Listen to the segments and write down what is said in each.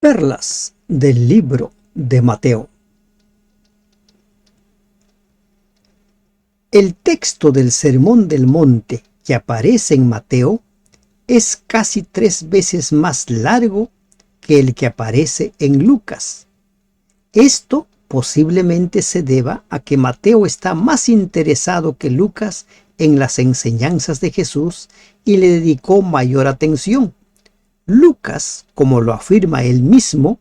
Perlas del libro de Mateo. El texto del Sermón del Monte que aparece en Mateo es casi 3 veces más largo que el que aparece en Lucas. Esto posiblemente se deba a que Mateo está más interesado que Lucas en las enseñanzas de Jesús y le dedicó mayor atención. Lucas, como lo afirma él mismo,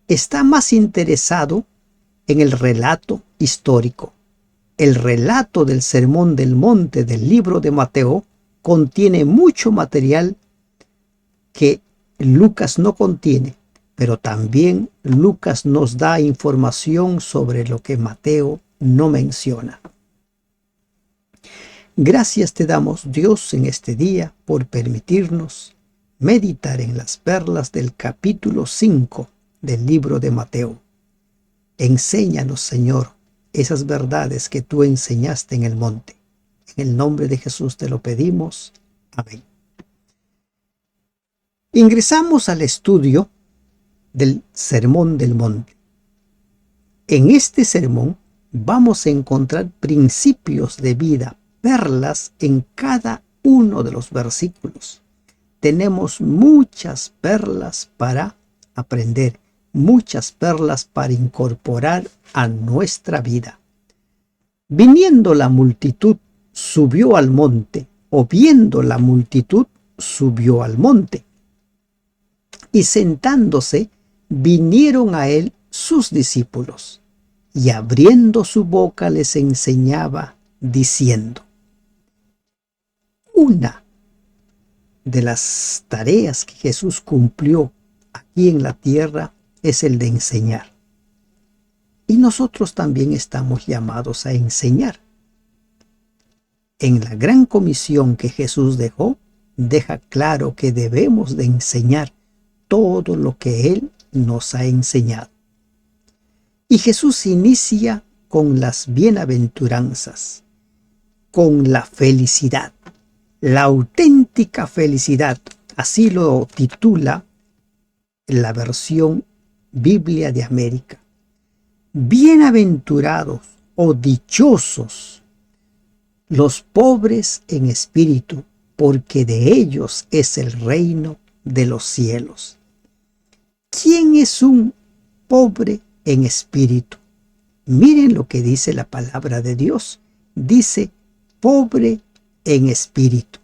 está más interesado en el relato histórico. El relato del Sermón del Monte del libro de Mateo contiene mucho material que Lucas no contiene, pero también Lucas nos da información sobre lo que Mateo no menciona. Gracias te damos, Dios, en este día por permitirnos meditar en las perlas del capítulo 5 del libro de Mateo. Enséñanos, Señor, esas verdades que tú enseñaste en el monte. En el nombre de Jesús te lo pedimos. Amén. Ingresamos al estudio del Sermón del Monte. En este sermón vamos a encontrar principios de vida, perlas en cada uno de los versículos. Tenemos muchas perlas para aprender, muchas perlas para incorporar a nuestra vida. Viniendo la multitud, subió al monte, o viendo la multitud, subió al monte. Y sentándose, vinieron a él sus discípulos, y abriendo su boca les enseñaba, diciendo. Una de las tareas que Jesús cumplió aquí en la tierra es el de enseñar. Y nosotros también estamos llamados a enseñar. En la gran comisión que Jesús dejó, deja claro que debemos de enseñar todo lo que Él nos ha enseñado. Y Jesús inicia con las bienaventuranzas, con la felicidad, la auténtica felicidad. Así lo titula la versión Biblia de América. Bienaventurados o dichosos los pobres en espíritu, porque de ellos es el reino de los cielos. ¿Quién es un pobre en espíritu? Miren lo que dice la palabra de Dios. Dice, pobre en espíritu.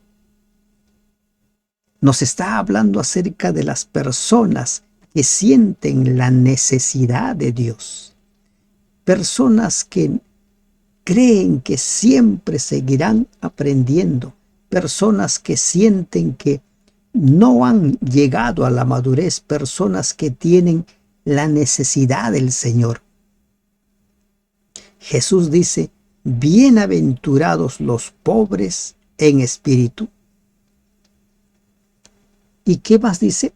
Nos está hablando acerca de las personas que sienten la necesidad de Dios. Personas que creen que siempre seguirán aprendiendo. Personas que sienten que no han llegado a la madurez. Personas que tienen la necesidad del Señor. Jesús dice, bienaventurados los pobres en espíritu. ¿Y qué más dice?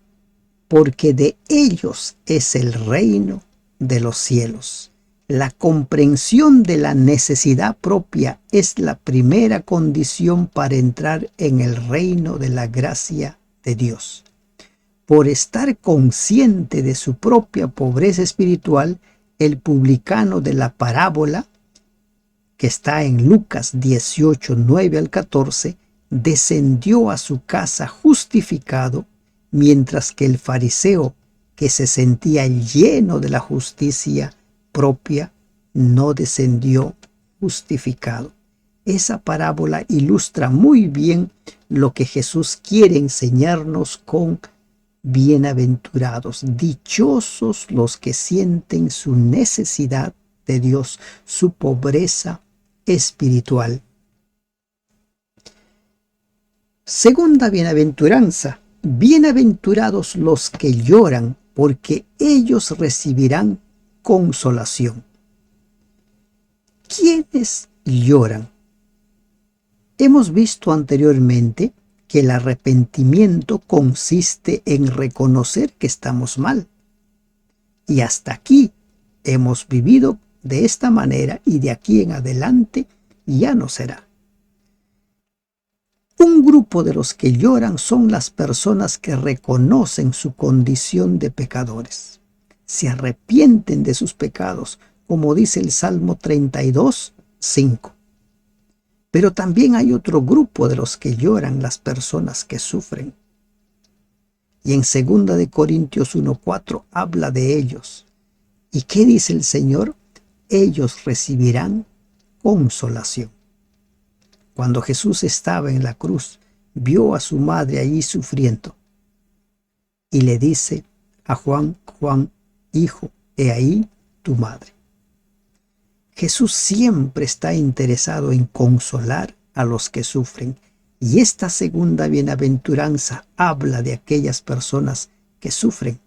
Porque de ellos es el reino de los cielos. La comprensión de la necesidad propia es la primera condición para entrar en el reino de la gracia de Dios. Por estar consciente de su propia pobreza espiritual, el publicano de la parábola, que está en Lucas 18, 9 al 14, descendió a su casa justificado, mientras que el fariseo, que se sentía lleno de la justicia propia, no descendió justificado. Esa parábola ilustra muy bien lo que Jesús quiere enseñarnos con bienaventurados, dichosos los que sienten su necesidad de Dios, su pobreza espiritual. Segunda bienaventuranza, bienaventurados los que lloran, porque ellos recibirán consolación. ¿Quiénes lloran? Hemos visto anteriormente que el arrepentimiento consiste en reconocer que estamos mal. Y hasta aquí hemos vivido de esta manera y de aquí en adelante ya no será. Un grupo de los que lloran son las personas que reconocen su condición de pecadores, se arrepienten de sus pecados, como dice el Salmo 32, 5. Pero también hay otro grupo de los que lloran, las personas que sufren. Y en 2 de Corintios 1:4 habla de ellos. ¿Y qué dice el Señor? Ellos recibirán consolación. Cuando Jesús estaba en la cruz, vio a su madre allí sufriendo y le dice a Juan: Juan, hijo, he ahí tu madre. Jesús siempre está interesado en consolar a los que sufren, y esta segunda bienaventuranza habla de aquellas personas que sufren,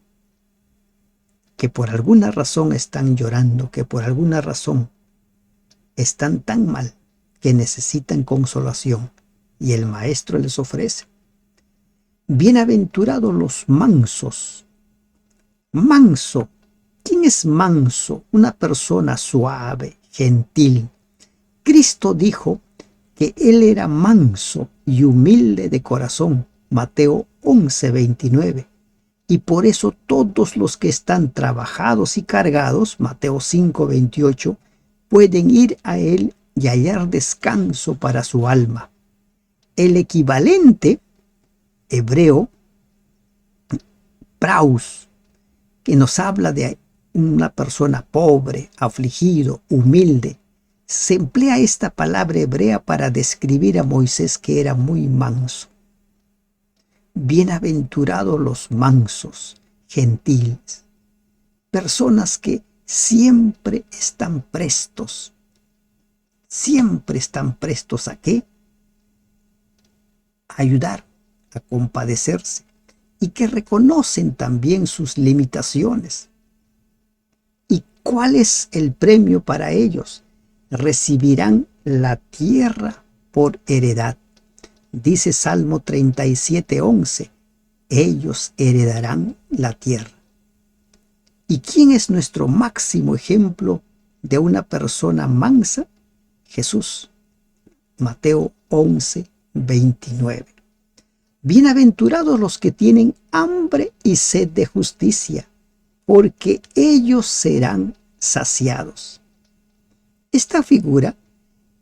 que por alguna razón están llorando, que por alguna razón están tan mal que necesitan consolación, y el Maestro les ofrece. Bienaventurados los mansos. Manso. ¿Quién es manso? Una persona suave, gentil. Cristo dijo que Él era manso y humilde de corazón. Mateo 11:29. Y por eso todos los que están trabajados y cargados, Mateo 5:28, pueden ir a Él y hallar descanso para su alma. El equivalente hebreo, praus, que nos habla de una persona pobre, afligido, humilde, se emplea esta palabra hebrea para describir a Moisés, que era muy manso. Bienaventurados los mansos, gentiles, personas que siempre están prestos. Siempre están prestos ¿a qué? A ayudar, a compadecerse, y que reconocen también sus limitaciones. ¿Y cuál es el premio para ellos? Recibirán la tierra por heredad. Dice Salmo 37:11, ellos heredarán la tierra. ¿Y quién es nuestro máximo ejemplo de una persona mansa? Jesús. Mateo 11:29. Bienaventurados los que tienen hambre y sed de justicia, porque ellos serán saciados. Esta figura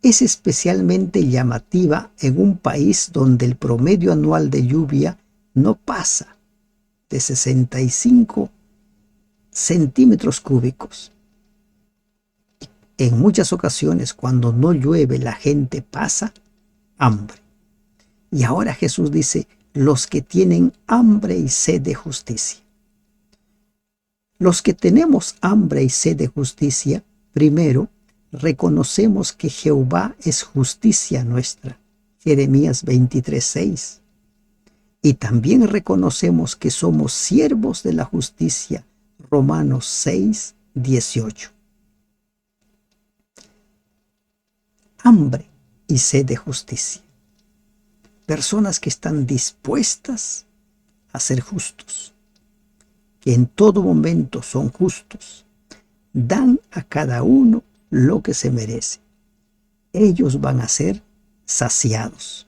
es especialmente llamativa en un país donde el promedio anual de lluvia no pasa de 65 centímetros cúbicos. En muchas ocasiones, cuando no llueve, la gente pasa hambre. Y ahora Jesús dice, los que tienen hambre y sed de justicia. Los que tenemos hambre y sed de justicia, primero, reconocemos que Jehová es justicia nuestra. Jeremías 23:6. Y también reconocemos que somos siervos de la justicia. Romanos 6:18. Hambre y sed de justicia. Personas que están dispuestas a ser justos, que en todo momento son justos, dan a cada uno lo que se merece. Ellos van a ser saciados.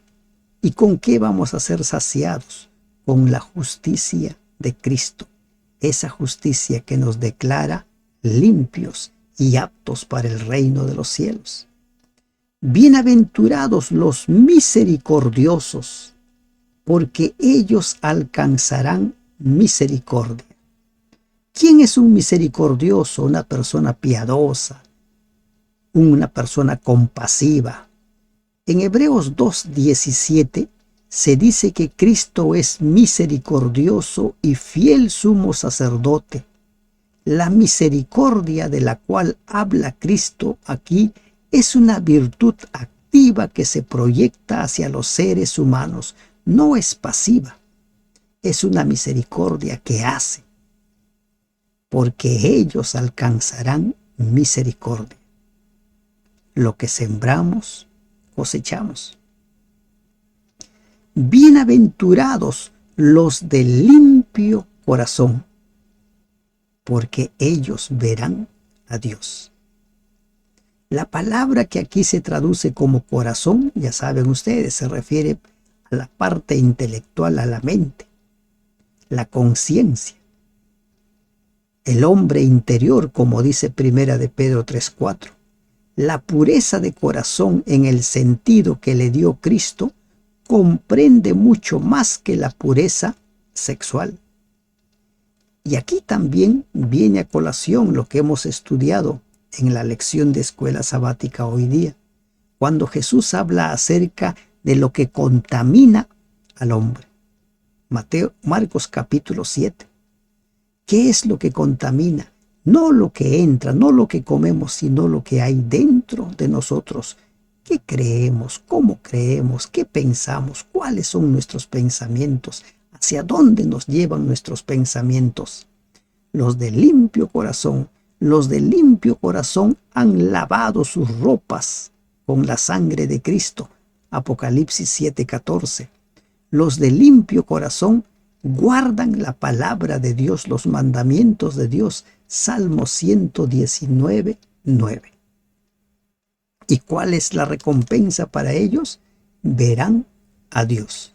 ¿Y con qué vamos a ser saciados? Con la justicia de Cristo, esa justicia que nos declara limpios y aptos para el reino de los cielos. Bienaventurados los misericordiosos, porque ellos alcanzarán misericordia. ¿Quién es un misericordioso? Una persona piadosa, una persona compasiva. En Hebreos 2:17 se dice que Cristo es misericordioso y fiel sumo sacerdote. La misericordia de la cual habla Cristo aquí es una virtud activa que se proyecta hacia los seres humanos, no es pasiva. Es una misericordia que hace, porque ellos alcanzarán misericordia. Lo que sembramos, cosechamos. Bienaventurados los de limpio corazón, porque ellos verán a Dios. La palabra que aquí se traduce como corazón, ya saben ustedes, se refiere a la parte intelectual, a la mente, la conciencia, el hombre interior, como dice Primera de Pedro 3:4. La pureza de corazón en el sentido que le dio Cristo comprende mucho más que la pureza sexual. Y aquí también viene a colación lo que hemos estudiado en la lección de escuela sabática hoy día, cuando Jesús habla acerca de lo que contamina al hombre. Marcos capítulo 7. ¿Qué es lo que contamina? No lo que entra, no lo que comemos, sino lo que hay dentro de nosotros. ¿Qué creemos? ¿Cómo creemos? ¿Qué pensamos? ¿Cuáles son nuestros pensamientos? ¿Hacia dónde nos llevan nuestros pensamientos? Los de limpio corazón, los de limpio corazón han lavado sus ropas con la sangre de Cristo. Apocalipsis 7:14. Los de limpio corazón guardan la palabra de Dios, los mandamientos de Dios. Salmo 119:9. ¿Y cuál es la recompensa para ellos? Verán a Dios.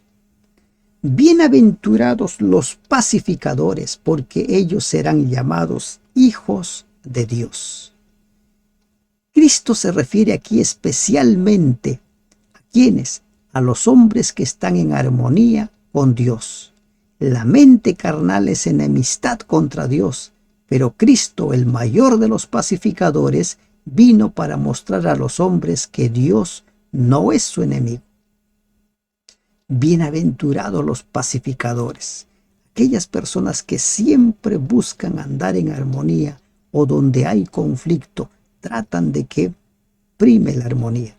Bienaventurados los pacificadores, porque ellos serán llamados hijos de Dios. Cristo se refiere aquí especialmente a quienes, a los hombres que están en armonía con Dios. La mente carnal es enemistad contra Dios, pero Cristo, el mayor de los pacificadores, vino para mostrar a los hombres que Dios no es su enemigo. Bienaventurados los pacificadores, aquellas personas que siempre buscan andar en armonía o donde hay conflicto, tratan de que prime la armonía.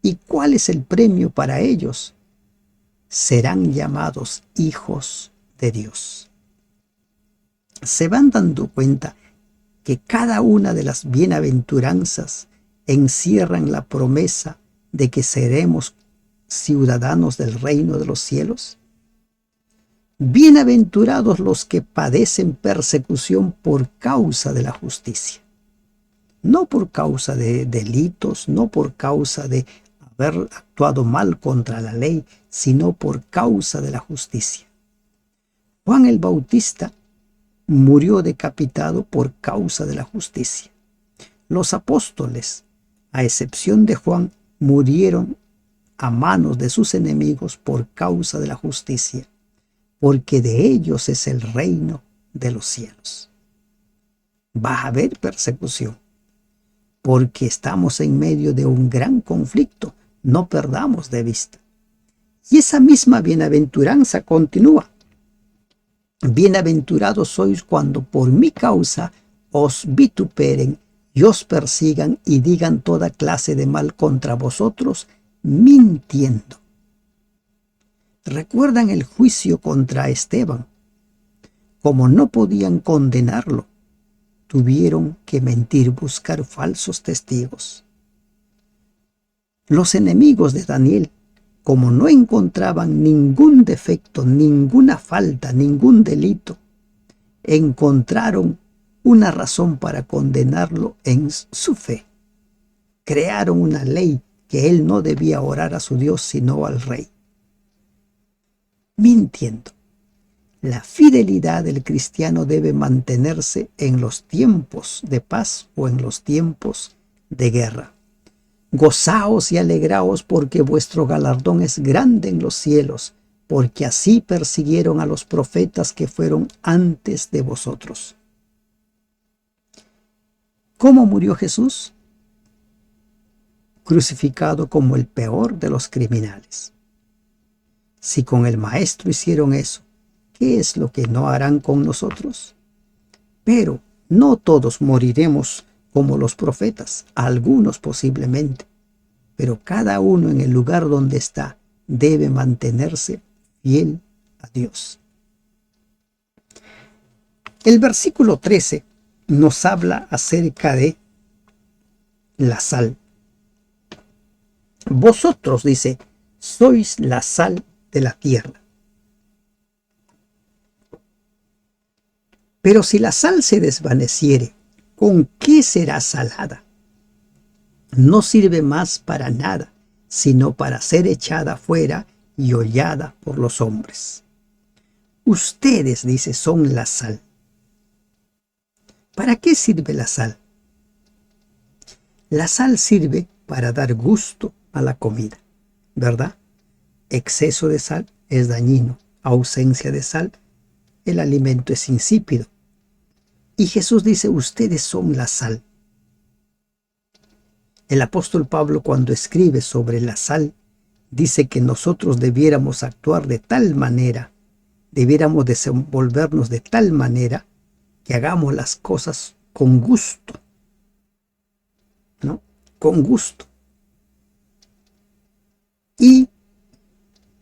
¿Y cuál es el premio para ellos? Serán llamados hijos de Dios. Se van dando cuenta que cada una de las bienaventuranzas encierran la promesa de que seremos ciudadanos del reino de los cielos. Bienaventurados los que padecen persecución por causa de la justicia. No por causa de delitos, no por causa de haber actuado mal contra la ley, sino por causa de la justicia. Juan el Bautista murió decapitado por causa de la justicia. Los apóstoles, a excepción de Juan, murieron a manos de sus enemigos por causa de la justicia, porque de ellos es el reino de los cielos. Va a haber persecución, porque estamos en medio de un gran conflicto, no perdamos de vista. Y esa misma bienaventuranza continúa. Bienaventurados sois cuando por mi causa os vituperen y os persigan y digan toda clase de mal contra vosotros, mintiendo. ¿Recuerdan el juicio contra Esteban? Como no podían condenarlo, tuvieron que mentir, buscar falsos testigos. Los enemigos de Daniel, como no encontraban ningún defecto, ninguna falta, ningún delito, encontraron una razón para condenarlo en su fe. Crearon una ley que él no debía orar a su Dios sino al rey. Mintiendo. La fidelidad del cristiano debe mantenerse en los tiempos de paz o en los tiempos de guerra. Gozaos y alegraos porque vuestro galardón es grande en los cielos, porque así persiguieron a los profetas que fueron antes de vosotros. ¿Cómo murió Jesús? Crucificado como el peor de los criminales. Si con el Maestro hicieron eso, ¿qué es lo que no harán con nosotros? Pero no todos moriremos como los profetas, algunos posiblemente, pero cada uno en el lugar donde está debe mantenerse fiel a Dios. El versículo 13 nos habla acerca de la sal. Vosotros, dice, sois la sal de la tierra. Pero si la sal se desvaneciere, ¿con qué será salada? No sirve más para nada, sino para ser echada fuera y hollada por los hombres. Ustedes, dice, son la sal. ¿Para qué sirve la sal? La sal sirve para dar gusto a la comida, ¿verdad? Exceso de sal es dañino. Ausencia de sal, el alimento es insípido. Y Jesús dice, ustedes son la sal. El apóstol Pablo, cuando escribe sobre la sal, dice que nosotros debiéramos actuar de tal manera, debiéramos desenvolvernos de tal manera que hagamos las cosas con gusto, ¿no? Con gusto.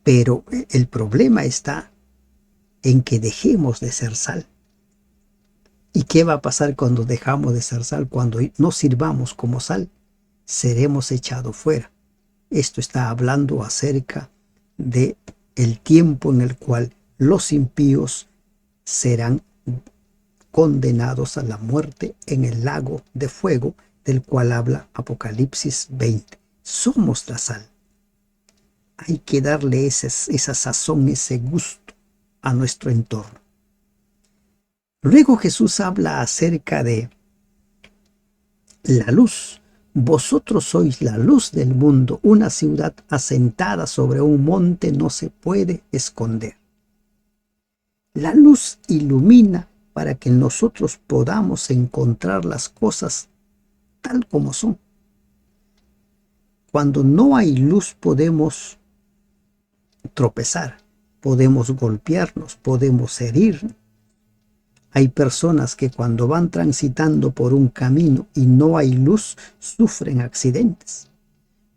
Pero el problema está en que dejemos de ser sal. ¿Y qué va a pasar cuando dejamos de ser sal? Cuando no sirvamos como sal, seremos echados fuera. Esto está hablando acerca de el tiempo en el cual los impíos serán condenados a la muerte en el lago de fuego del cual habla Apocalipsis 20. Somos la sal. Hay que darle esa sazón, ese gusto a nuestro entorno. Luego Jesús habla acerca de la luz. Vosotros sois la luz del mundo. Una ciudad asentada sobre un monte no se puede esconder. La luz ilumina para que nosotros podamos encontrar las cosas tal como son. Cuando no hay luz podemos tropezar, podemos golpearnos, podemos herirnos. Hay personas que cuando van transitando por un camino y no hay luz, sufren accidentes.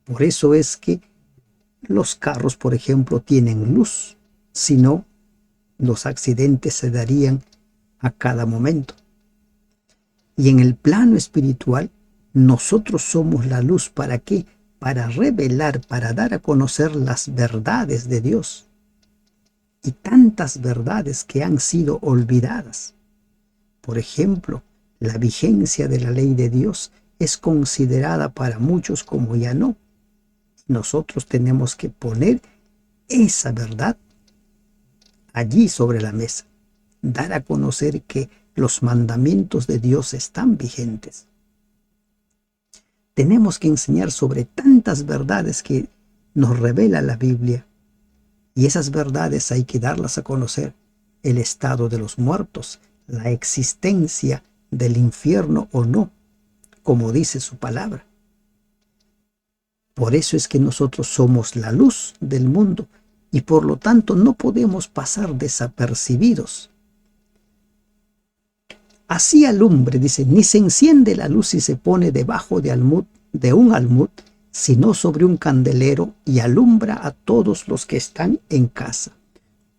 Por eso es que los carros, por ejemplo, tienen luz. Si no, los accidentes se darían a cada momento. Y en el plano espiritual, nosotros somos la luz. ¿Para qué? Para revelar, para dar a conocer las verdades de Dios. Y tantas verdades que han sido olvidadas. Por ejemplo, la vigencia de la ley de Dios es considerada para muchos como ya no. Nosotros tenemos que poner esa verdad allí sobre la mesa. Dar a conocer que los mandamientos de Dios están vigentes. Tenemos que enseñar sobre tantas verdades que nos revela la Biblia. Y esas verdades hay que darlas a conocer. El estado de los muertos, la existencia del infierno o no, como dice su palabra. Por eso es que nosotros somos la luz del mundo y por lo tanto no podemos pasar desapercibidos. Así alumbre, dice, ni se enciende la luz y se pone debajo de un almud, sino sobre un candelero y alumbra a todos los que están en casa.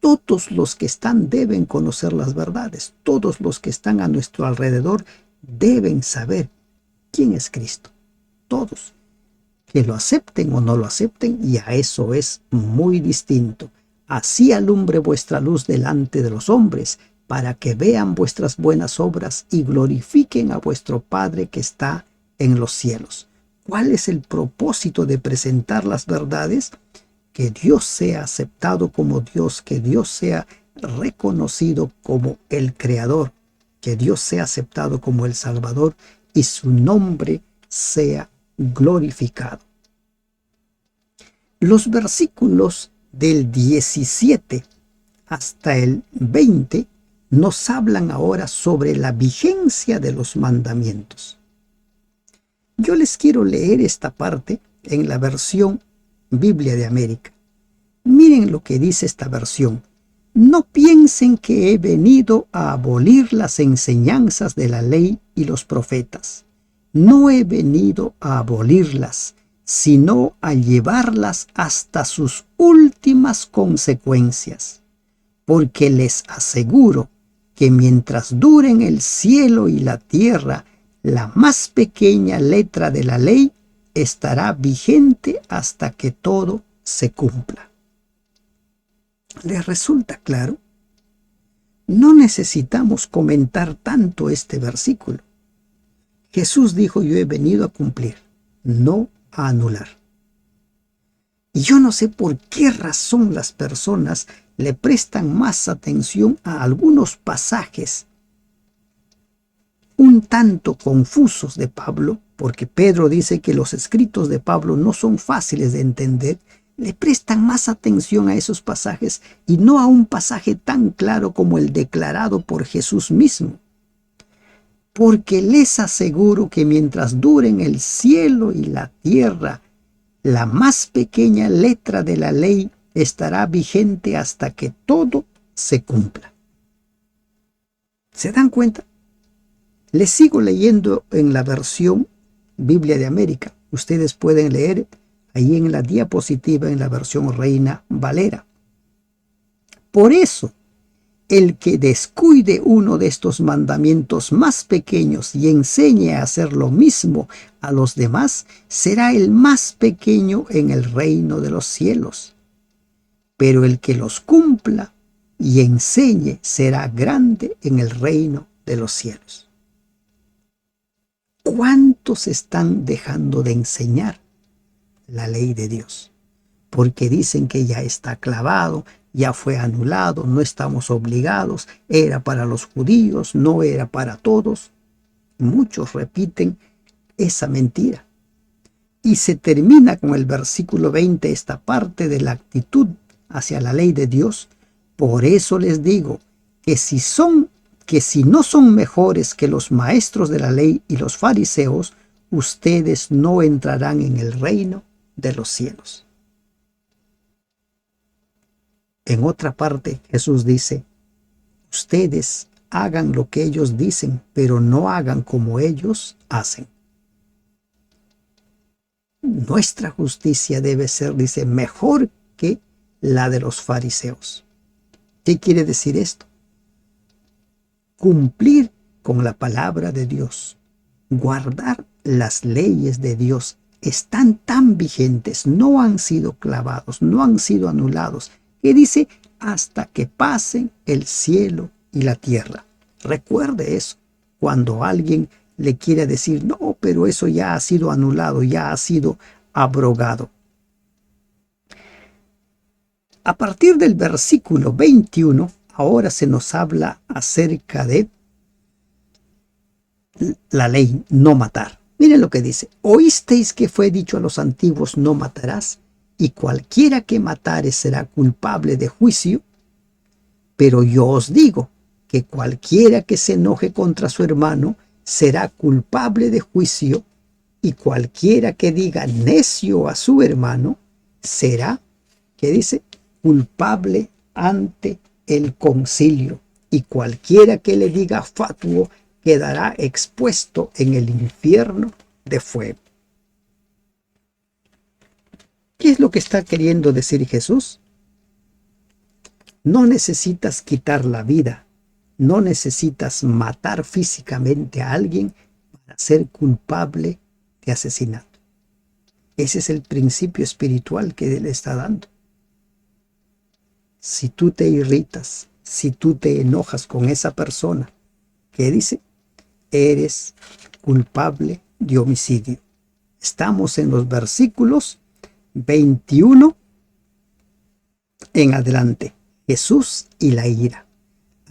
Todos los que están deben conocer las verdades. Todos los que están a nuestro alrededor deben saber quién es Cristo. Todos. Que lo acepten o no lo acepten, y a eso es muy distinto. Así alumbre vuestra luz delante de los hombres, para que vean vuestras buenas obras y glorifiquen a vuestro Padre que está en los cielos. ¿Cuál es el propósito de presentar las verdades? Que Dios sea aceptado como Dios, que Dios sea reconocido como el Creador, que Dios sea aceptado como el Salvador y su nombre sea glorificado. Los versículos del 17 hasta el 20 nos hablan ahora sobre la vigencia de los mandamientos. Yo les quiero leer esta parte en la versión Biblia de América. Miren lo que dice esta versión. No piensen que he venido a abolir las enseñanzas de la ley y los profetas. No he venido a abolirlas, sino a llevarlas hasta sus últimas consecuencias. Porque les aseguro que mientras duren el cielo y la tierra, la más pequeña letra de la ley estará vigente hasta que todo se cumpla. ¿Les resulta claro? No necesitamos comentar tanto este versículo. Jesús dijo: yo he venido a cumplir, no a anular. Y yo no sé por qué razón las personas le prestan más atención a algunos pasajes un tanto confusos de Pablo, porque Pedro dice que los escritos de Pablo no son fáciles de entender. Le prestan más atención a esos pasajes y no a un pasaje tan claro como el declarado por Jesús mismo. Porque les aseguro que mientras duren el cielo y la tierra, la más pequeña letra de la ley estará vigente hasta que todo se cumpla. ¿Se dan cuenta? Les sigo leyendo en la versión Biblia de América. Ustedes pueden leer ahí en la diapositiva en la versión Reina Valera. Por eso, el que descuide uno de estos mandamientos más pequeños y enseñe a hacer lo mismo a los demás, será el más pequeño en el reino de los cielos. Pero el que los cumpla y enseñe será grande en el reino de los cielos. ¿Cuántos están dejando de enseñar la ley de Dios? Porque dicen que ya está clavado, ya fue anulado, no estamos obligados, era para los judíos, no era para todos. Muchos repiten esa mentira. Y se termina con el versículo 20, esta parte de la actitud hacia la ley de Dios. Por eso les digo que si no son mejores que los maestros de la ley y los fariseos, ustedes no entrarán en el reino de los cielos. En otra parte, Jesús dice, ustedes hagan lo que ellos dicen, pero no hagan como ellos hacen. Nuestra justicia debe ser, dice, mejor que la de los fariseos. ¿Qué quiere decir esto? Cumplir con la palabra de Dios, guardar las leyes de Dios, están tan vigentes, no han sido clavados, no han sido anulados, que dice hasta que pasen el cielo y la tierra. Recuerde eso. Cuando alguien le quiere decir, no, pero eso ya ha sido anulado, ya ha sido abrogado. A partir del versículo 21, ahora se nos habla acerca de la ley no matar. Miren lo que dice, oísteis que fue dicho a los antiguos, no matarás, y cualquiera que matare será culpable de juicio, pero yo os digo que cualquiera que se enoje contra su hermano será culpable de juicio, y cualquiera que diga necio a su hermano será, ¿qué dice? Culpable ante el concilio, y cualquiera que le diga fatuo quedará expuesto en el infierno de fuego. ¿Qué es lo que está queriendo decir Jesús? No necesitas quitar la vida, no necesitas matar físicamente a alguien para ser culpable de asesinato. Ese es el principio espiritual que Él está dando. Si tú te irritas, si tú te enojas con esa persona, ¿qué dice? Eres culpable de homicidio. Estamos en los versículos 21 en adelante. Jesús y la ira.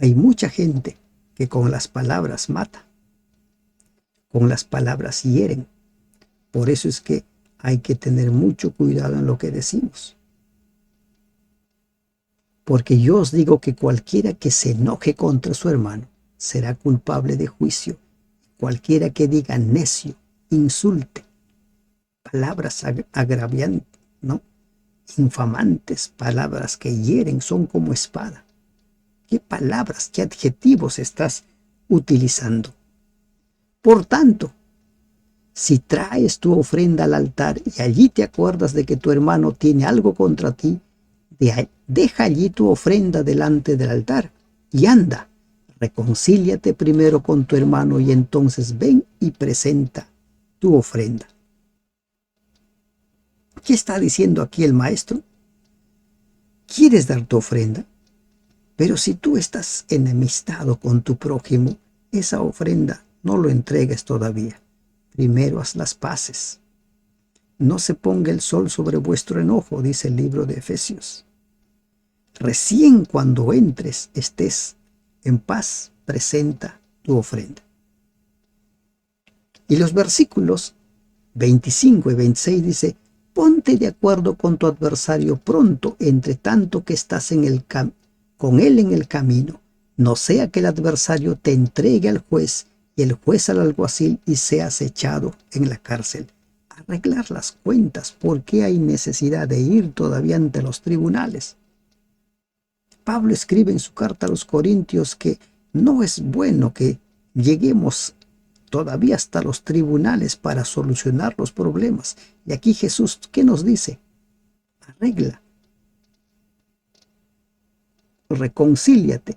Hay mucha gente que con las palabras mata, con las palabras hieren. Por eso es que hay que tener mucho cuidado en lo que decimos. Porque yo os digo que cualquiera que se enoje contra su hermano será culpable de juicio. Cualquiera que diga necio, insulte, palabras agraviantes, ¿no? Infamantes, palabras que hieren, son como espada. ¿Qué palabras, qué adjetivos estás utilizando? Por tanto, si traes tu ofrenda al altar y allí te acuerdas de que tu hermano tiene algo contra ti, deja allí tu ofrenda delante del altar y anda, reconcíliate primero con tu hermano y entonces ven y presenta tu ofrenda. ¿Qué está diciendo aquí el maestro? ¿Quieres dar tu ofrenda? Pero si tú estás enemistado con tu prójimo, esa ofrenda no lo entregues todavía. Primero haz las paces. No se ponga el sol sobre vuestro enojo, dice el libro de Efesios. Recién cuando entres, estés en paz, presenta tu ofrenda. Y los versículos 25 y 26 dice, ponte de acuerdo con tu adversario pronto, entre tanto que estás con él en el camino, no sea que el adversario te entregue al juez y el juez al alguacil y seas echado en la cárcel. Arreglar las cuentas, ¿por qué hay necesidad de ir todavía ante los tribunales? Pablo escribe en su carta a los Corintios que no es bueno que lleguemos todavía hasta los tribunales para solucionar los problemas. Y aquí Jesús, ¿qué nos dice? Arregla, reconcíliate.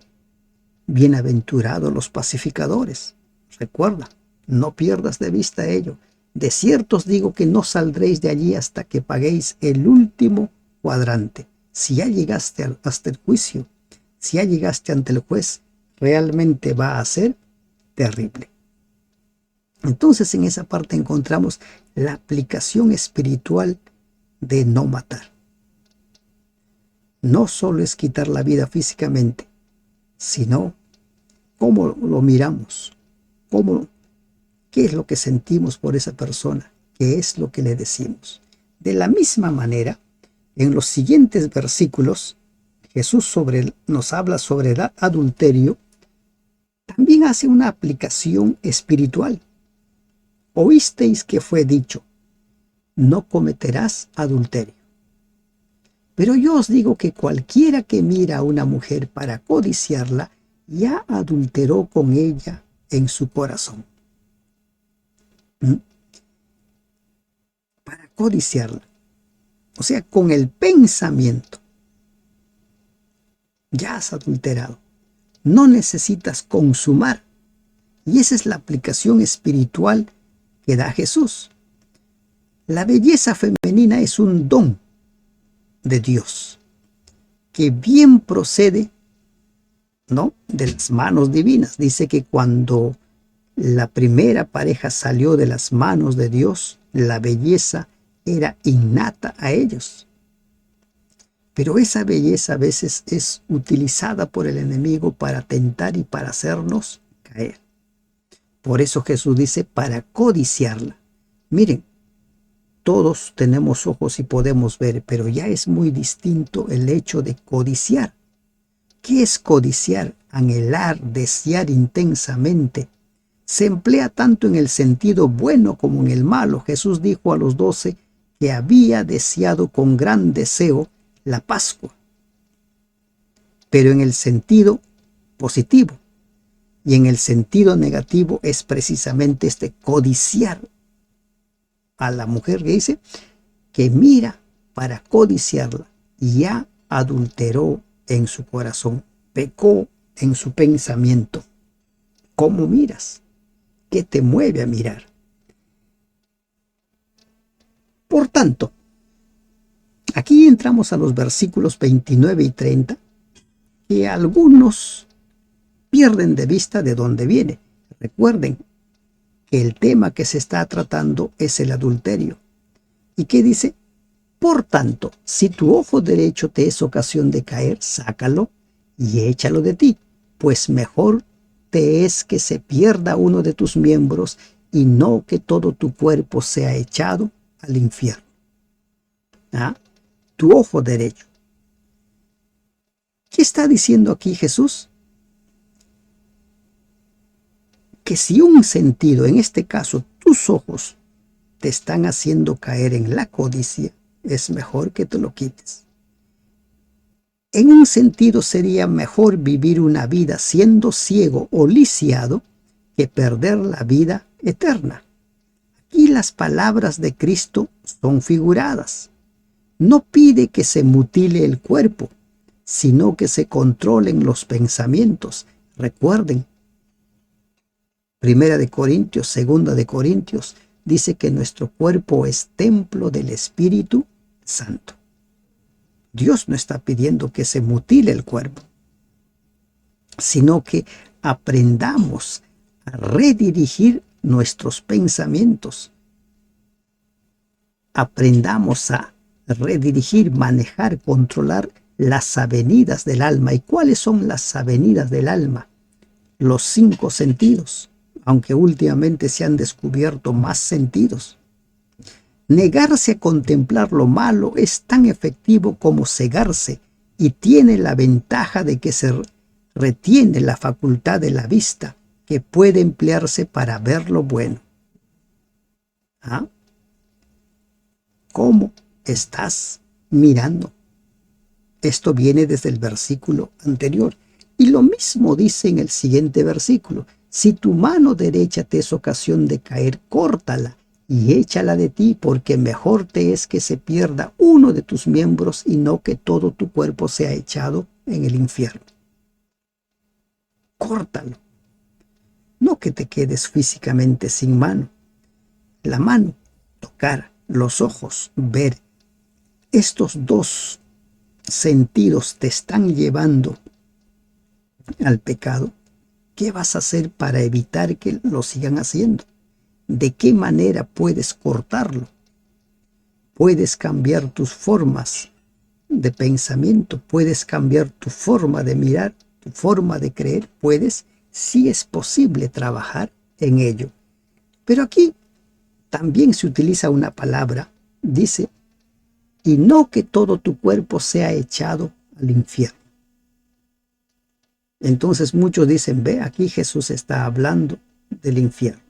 Bienaventurados los pacificadores. Recuerda, no pierdas de vista ello. De cierto os digo que no saldréis de allí hasta que paguéis el último cuadrante. Si ya llegaste hasta el juicio, si ya llegaste ante el juez, realmente va a ser terrible. Entonces en esa parte encontramos la aplicación espiritual de no matar. No solo es quitar la vida físicamente, sino cómo lo miramos, qué es lo que sentimos por esa persona, qué es lo que le decimos. De la misma manera, en los siguientes versículos, Jesús nos habla sobre el adulterio, también hace una aplicación espiritual. Oísteis que fue dicho, no cometerás adulterio. Pero yo os digo que cualquiera que mira a una mujer para codiciarla, ya adulteró con ella en su corazón. Para codiciarla. O sea, con el pensamiento. Ya has adulterado. No necesitas consumar. Y esa es la aplicación espiritual que da Jesús. La belleza femenina es un don de Dios que bien procede, ¿no?, de las manos divinas. Dice que cuando la primera pareja salió de las manos de Dios, la belleza era innata a ellos. Pero esa belleza a veces es utilizada por el enemigo para tentar y para hacernos caer. Por eso Jesús dice, para codiciarla. Miren, todos tenemos ojos y podemos ver, pero ya es muy distinto el hecho de codiciar. ¿Qué es codiciar? Anhelar, desear intensamente. Se emplea tanto en el sentido bueno como en el malo. Jesús dijo a los 12 que había deseado con gran deseo la Pascua, pero en el sentido positivo. Y en el sentido negativo es precisamente este codiciar a la mujer que dice que mira para codiciarla y ya adulteró en su corazón, pecó en su pensamiento. ¿Cómo miras? ¿Qué te mueve a mirar? Por tanto, aquí entramos a los versículos 29 y 30, que algunos pierden de vista de dónde viene. Recuerden que el tema que se está tratando es el adulterio. ¿Y qué dice? Por tanto, si tu ojo derecho te es ocasión de caer, sácalo y échalo de ti, pues mejor te es que se pierda uno de tus miembros y no que todo tu cuerpo sea echado al infierno. Tu ojo derecho. ¿Qué está diciendo aquí Jesús? Que si un sentido, en este caso tus ojos, te están haciendo caer en la codicia, es mejor que te lo quites. En un sentido sería mejor vivir una vida siendo ciego o lisiado que perder la vida eterna. Aquí las palabras de Cristo son figuradas. No pide que se mutile el cuerpo, sino que se controlen los pensamientos. Recuerden, Primera de Corintios, Segunda de Corintios, dice que nuestro cuerpo es templo del Espíritu Santo. Dios no está pidiendo que se mutile el cuerpo, sino que aprendamos a redirigir nuestros pensamientos. aprendamos a redirigir, manejar, controlar las avenidas del alma. ¿Y cuáles son las avenidas del alma? Los 5 sentidos, aunque últimamente se han descubierto más sentidos. Negarse a contemplar lo malo es tan efectivo como cegarse y tiene la ventaja de que se retiene la facultad de la vista, que puede emplearse para ver lo bueno. ¿Ah? ¿Cómo estás mirando? Esto viene desde el versículo anterior. Y lo mismo dice en el siguiente versículo. Si tu mano derecha te es ocasión de caer, córtala y échala de ti, porque mejor te es que se pierda uno de tus miembros y no que todo tu cuerpo sea echado en el infierno. Córtalo. No que te quedes físicamente sin mano. La mano, tocar, los ojos, ver. Estos 2 sentidos te están llevando al pecado. ¿Qué vas a hacer para evitar que lo sigan haciendo? ¿De qué manera puedes cortarlo? Puedes cambiar tus formas de pensamiento, puedes cambiar tu forma de mirar, tu forma de creer, puedes, si es posible, trabajar en ello. Pero aquí también se utiliza una palabra, dice, y no que todo tu cuerpo sea echado al infierno. Entonces muchos dicen, ve, aquí Jesús está hablando del infierno.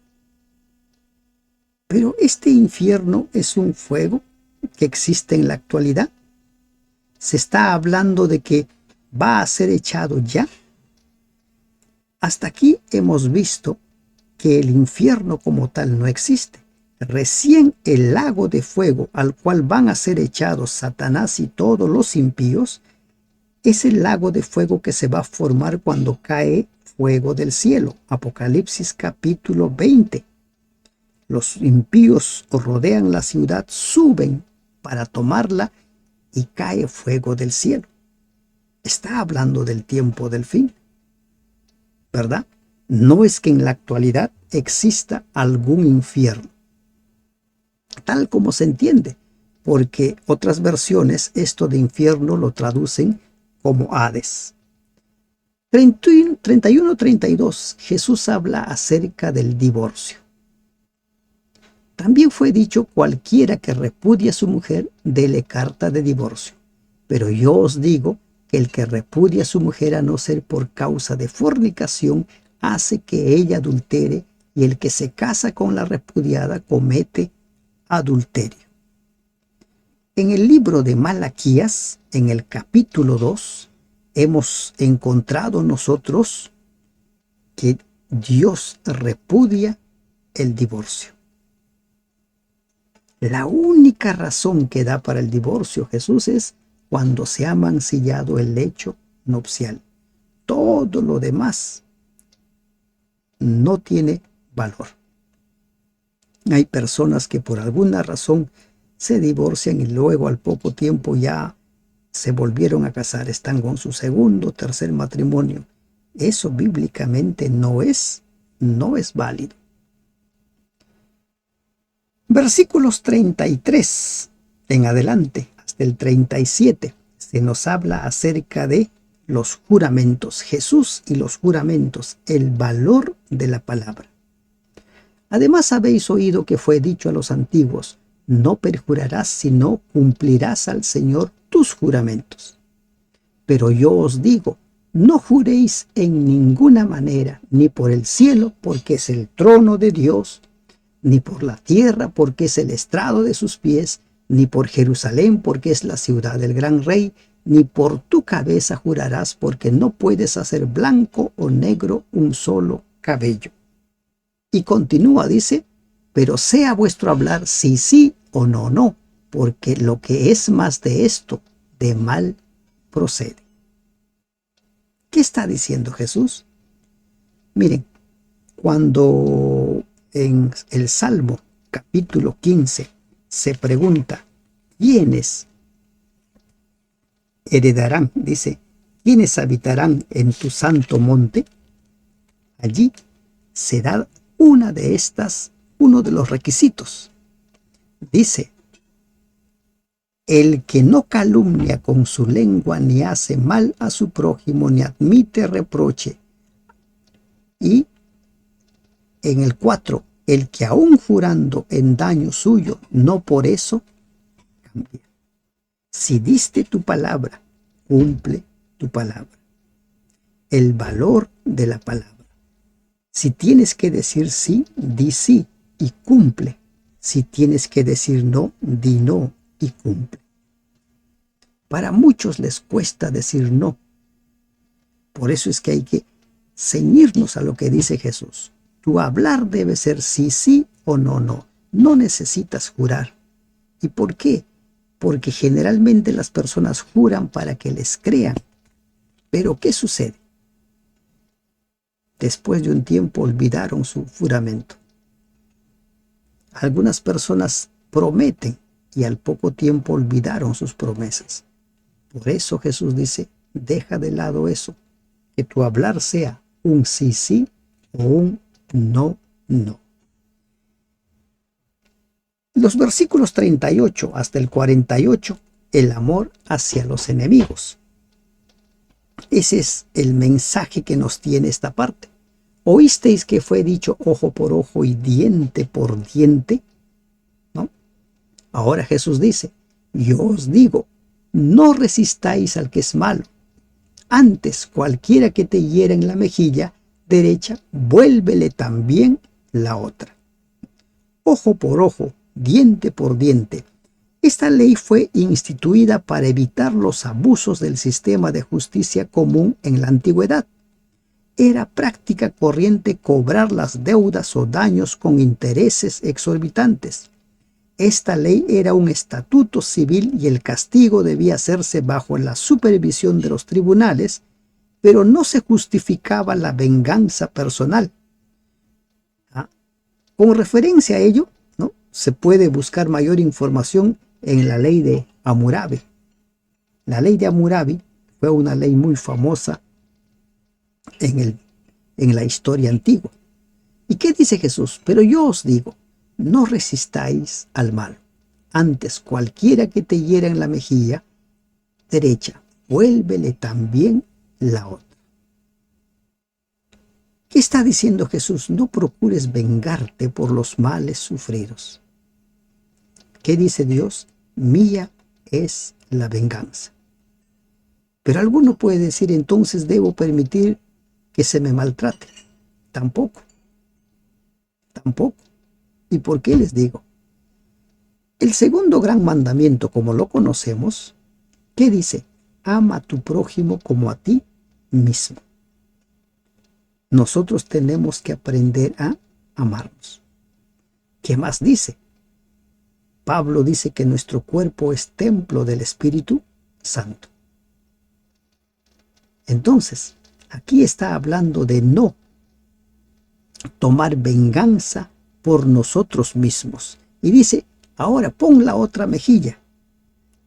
Pero este infierno es un fuego que existe en la actualidad. Se está hablando de que va a ser echado ya. Hasta aquí hemos visto que el infierno como tal no existe. Recién el lago de fuego al cual van a ser echados Satanás y todos los impíos es el lago de fuego que se va a formar cuando cae fuego del cielo. Apocalipsis capítulo 20. Los impíos rodean la ciudad, suben para tomarla y cae fuego del cielo. Está hablando del tiempo del fin, ¿verdad? No es que en la actualidad exista algún infierno, tal como se entiende, porque otras versiones esto de infierno lo traducen como Hades. 31-32, Jesús habla acerca del divorcio. También fue dicho, cualquiera que repudie a su mujer, dele carta de divorcio. Pero yo os digo que el que repudia a su mujer a no ser por causa de fornicación, hace que ella adultere, y el que se casa con la repudiada comete adulterio. En el libro de Malaquías, en el capítulo 2, hemos encontrado nosotros que Dios repudia el divorcio. La única razón que da para el divorcio Jesús es cuando se ha mancillado el lecho nupcial. Todo lo demás no tiene valor. Hay personas que por alguna razón se divorcian y luego al poco tiempo ya se volvieron a casar, están con su segundo o tercer matrimonio. Eso bíblicamente no es válido. Versículos 33 en adelante hasta el 37 se nos habla acerca de los juramentos. Jesús y los juramentos, el valor de la palabra. Además habéis oído que fue dicho a los antiguos, no perjurarás, sino cumplirás al Señor tus juramentos. Pero yo os digo, no juréis en ninguna manera, ni por el cielo, porque es el trono de Dios, ni por la tierra, porque es el estrado de sus pies, ni por Jerusalén, porque es la ciudad del gran rey, ni por tu cabeza jurarás, porque no puedes hacer blanco o negro un solo cabello. Y continúa, dice, pero sea vuestro hablar sí, sí o no, no, porque lo que es más de esto, de mal procede. ¿Qué está diciendo Jesús? Miren, cuando en el Salmo capítulo 15 se pregunta, ¿quiénes heredarán? Dice, ¿quiénes habitarán en tu santo monte? Allí se da uno de los requisitos. Dice, El que no calumnia con su lengua, ni hace mal a su prójimo, ni admite reproche. Y en el 4, el que aun jurando en daño suyo, no por eso cambia. Si diste tu palabra, cumple tu palabra. El valor de la palabra. Si tienes que decir sí, di sí y cumple. Si tienes que decir no, di no y cumple. Para muchos les cuesta decir no. Por eso es que hay que ceñirnos a lo que dice Jesús. Tu hablar debe ser sí, sí o no, no. No necesitas jurar. ¿Y por qué? Porque generalmente las personas juran para que les crean. Pero ¿qué sucede? Después de un tiempo olvidaron su juramento. Algunas personas prometen y al poco tiempo olvidaron sus promesas. Por eso Jesús dice, deja de lado eso, que tu hablar sea un sí, sí o un no, no. Los versículos 38 hasta el 48, el amor hacia los enemigos. Ese es el mensaje que nos tiene esta parte. ¿Oísteis que fue dicho ojo por ojo y diente por diente? ¿No? Ahora Jesús dice, yo os digo, no resistáis al que es malo. Antes, cualquiera que te hiera en la mejilla derecha, vuélvele también la otra. Ojo por ojo, diente por diente. Esta ley fue instituida para evitar los abusos del sistema de justicia común en la antigüedad. Era práctica corriente cobrar las deudas o daños con intereses exorbitantes. Esta ley era un estatuto civil y el castigo debía hacerse bajo la supervisión de los tribunales, pero no se justificaba la venganza personal. Con referencia a ello, ¿no?, se puede buscar mayor información en la ley de Hammurabi. La ley de Hammurabi fue una ley muy famosa en la historia antigua. ¿Y qué dice Jesús? Pero yo os digo, no resistáis al mal. Antes, cualquiera que te hiera en la mejilla derecha, vuélvele también la otra. ¿Qué está diciendo Jesús? No procures vengarte por los males sufridos. ¿Qué dice Dios? Mía es la venganza. Pero alguno puede decir, entonces debo permitir que se me maltrate. Tampoco. Tampoco. ¿Y por qué les digo? El segundo gran mandamiento, como lo conocemos, ¿qué dice? Ama a tu prójimo como a ti mismo. Nosotros tenemos que aprender a amarnos. ¿Qué más dice? Pablo dice que nuestro cuerpo es templo del Espíritu Santo. Entonces, aquí está hablando de no tomar venganza por nosotros mismos. Y dice, ahora pon la otra mejilla.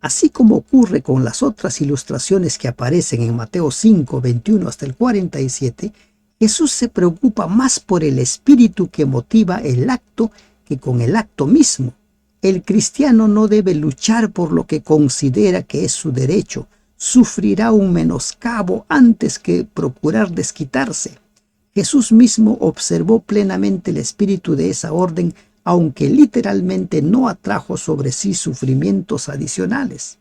Así como ocurre con las otras ilustraciones que aparecen en Mateo 5, 21 hasta el 47, Jesús se preocupa más por el espíritu que motiva el acto que con el acto mismo. El cristiano no debe luchar por lo que considera que es su derecho. Sufrirá un menoscabo antes que procurar desquitarse. Jesús mismo observó plenamente el espíritu de esa orden, aunque literalmente no atrajo sobre sí sufrimientos adicionales.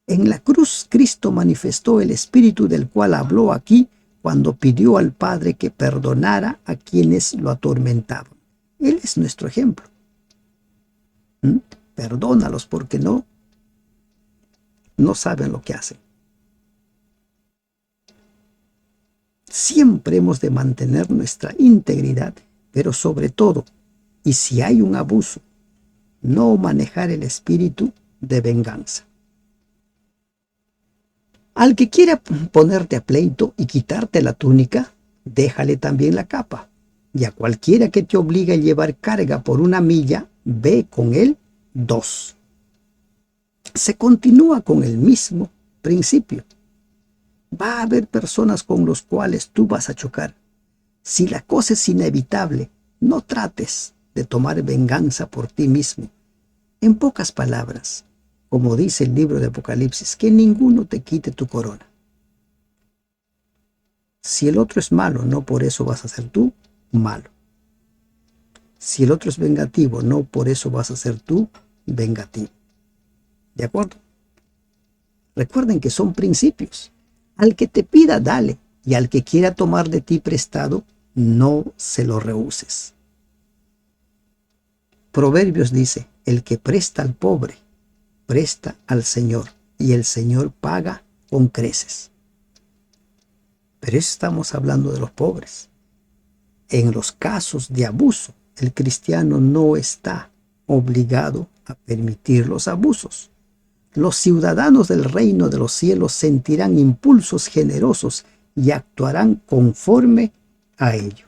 En la cruz, Cristo manifestó el espíritu del cual habló aquí cuando pidió al Padre que perdonara a quienes lo atormentaban. Él es nuestro ejemplo. Perdónalos porque no saben lo que hacen. Siempre hemos de mantener nuestra integridad, pero sobre todo, y si hay un abuso, no manejar el espíritu de venganza. Al que quiera ponerte a pleito y quitarte la túnica, déjale también la capa. Y a cualquiera que te obligue a llevar carga por 1 milla, ve con él 2. Se continúa con el mismo principio. Va a haber personas con los cuales tú vas a chocar. Si la cosa es inevitable, no trates de tomar venganza por ti mismo. En pocas palabras, como dice el libro de Apocalipsis, que ninguno te quite tu corona. Si el otro es malo, no por eso vas a ser tú malo. Si el otro es vengativo, no por eso vas a ser tú vengativo. ¿De acuerdo? Recuerden que son principios. Al que te pida, dale, y al que quiera tomar de ti prestado, no se lo rehuses. Proverbios dice, el que presta al pobre, presta al Señor, y el Señor paga con creces. Pero estamos hablando de los pobres. En los casos de abuso, el cristiano no está obligado a permitir los abusos. Los ciudadanos del reino de los cielos sentirán impulsos generosos y actuarán conforme a ello.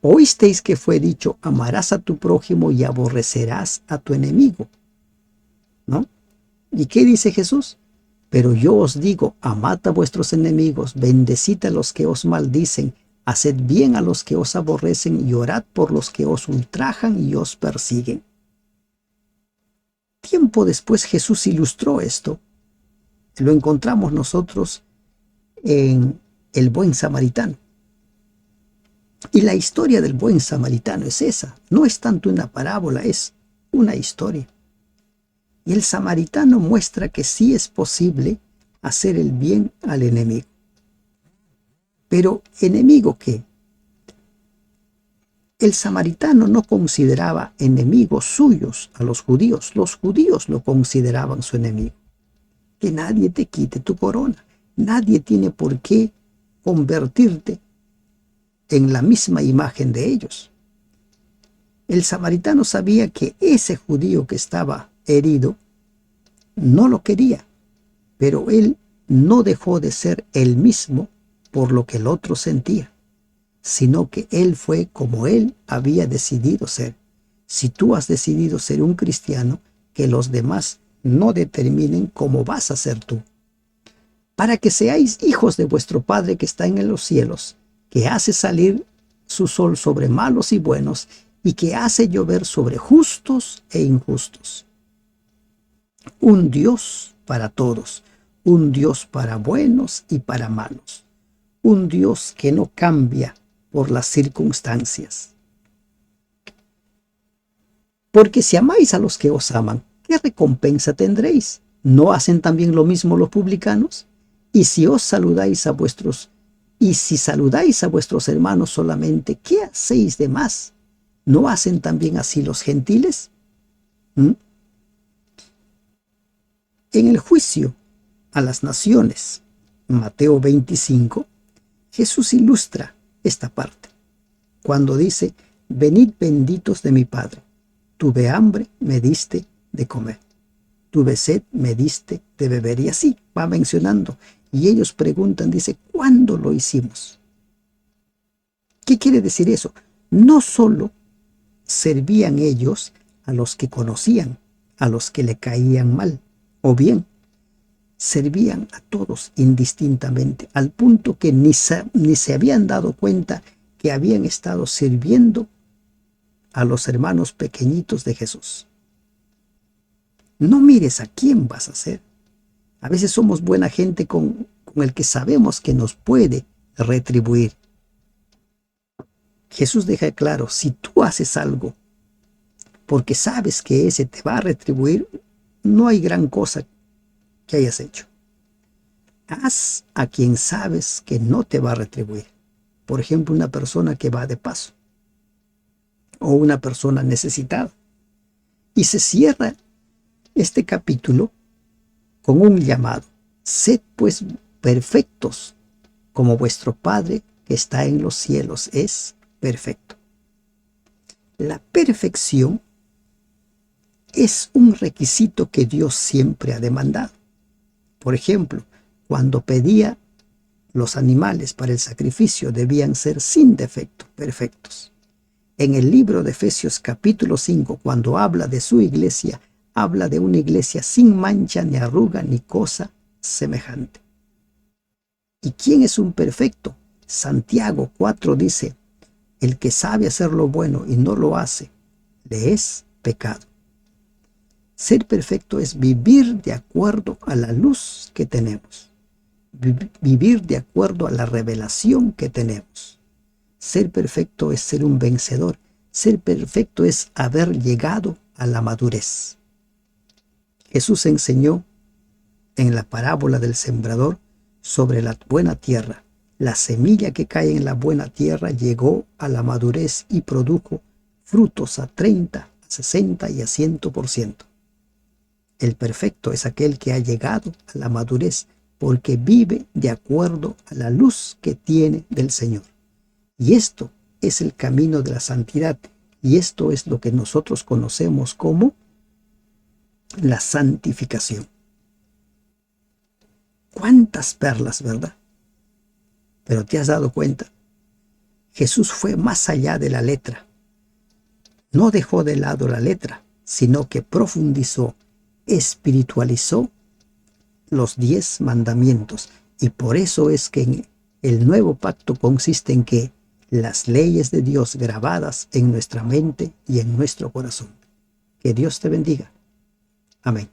Oísteis que fue dicho, amarás a tu prójimo y aborrecerás a tu enemigo, ¿no? ¿Y qué dice Jesús? Pero yo os digo, amad a vuestros enemigos, bendecid a los que os maldicen, haced bien a los que os aborrecen y orad por los que os ultrajan y os persiguen. Tiempo después Jesús ilustró esto. Lo encontramos nosotros en el buen samaritano. Y la historia del buen samaritano es esa. No es tanto una parábola, es una historia. Y el samaritano muestra que sí es posible hacer el bien al enemigo. Pero ¿enemigo qué? El samaritano no consideraba enemigos suyos a los judíos. Los judíos lo consideraban su enemigo. Que nadie te quite tu corona. Nadie tiene por qué convertirte en la misma imagen de ellos. El samaritano sabía que ese judío que estaba herido no lo quería, pero él no dejó de ser él mismo por lo que el otro sentía, sino que él fue como él había decidido ser. Si tú has decidido ser un cristiano, que los demás no determinen cómo vas a ser tú, para que seáis hijos de vuestro Padre que está en los cielos, que hace salir su sol sobre malos y buenos, y que hace llover sobre justos e injustos. Un Dios para todos, un Dios para buenos y para malos, un Dios que no cambia por las circunstancias. Porque si amáis a los que os aman, ¿qué recompensa tendréis? ¿No hacen también lo mismo los publicanos? Y si saludáis a vuestros hermanos solamente, ¿qué hacéis de más? ¿No hacen también así los gentiles? ¿Mm? En el juicio a las naciones, Mateo 25, Jesús ilustra esta parte, cuando dice, venid benditos de mi Padre, tuve hambre, me diste de comer, tuve sed, me diste de beber, y así va mencionando. Y ellos preguntan, dice, ¿cuándo lo hicimos? ¿Qué quiere decir eso? No solo servían ellos a los que conocían, a los que le caían mal, o bien servían a todos indistintamente, al punto que ni se habían dado cuenta que habían estado sirviendo a los hermanos pequeñitos de Jesús. No mires a quién vas a ser. A veces somos buena gente con el que sabemos que nos puede retribuir. Jesús deja claro, si tú haces algo porque sabes que ese te va a retribuir, no hay gran cosa que hayas hecho. Haz a quien sabes que no te va a retribuir. Por ejemplo, una persona que va de paso o una persona necesitada. Y se cierra este capítulo con un llamado. Sed pues perfectos, como vuestro Padre que está en los cielos es perfecto. La perfección es un requisito que Dios siempre ha demandado. Por ejemplo, cuando pedía los animales para el sacrificio debían ser sin defecto, perfectos. En el libro de Efesios capítulo 5, cuando habla de su iglesia, habla de una iglesia sin mancha, ni arruga, ni cosa semejante. ¿Y quién es un perfecto? Santiago 4 dice, el que sabe hacer lo bueno y no lo hace, le es pecado. Ser perfecto es vivir de acuerdo a la luz que tenemos, vivir de acuerdo a la revelación que tenemos. Ser perfecto es ser un vencedor. Ser perfecto es haber llegado a la madurez. Jesús enseñó en la parábola del sembrador sobre la buena tierra. La semilla que cae en la buena tierra llegó a la madurez y produjo frutos a 30, a 60 y a 100%. El perfecto es aquel que ha llegado a la madurez porque vive de acuerdo a la luz que tiene del Señor. Y esto es el camino de la santidad, y esto es lo que nosotros conocemos como la santificación. ¿Cuántas perlas, verdad? Pero te has dado cuenta, Jesús fue más allá de la letra. No dejó de lado la letra, sino que profundizó, espiritualizó los 10 mandamientos. Y por eso es que en el nuevo pacto consiste en que las leyes de Dios grabadas en nuestra mente y en nuestro corazón. Que Dios te bendiga. Amén.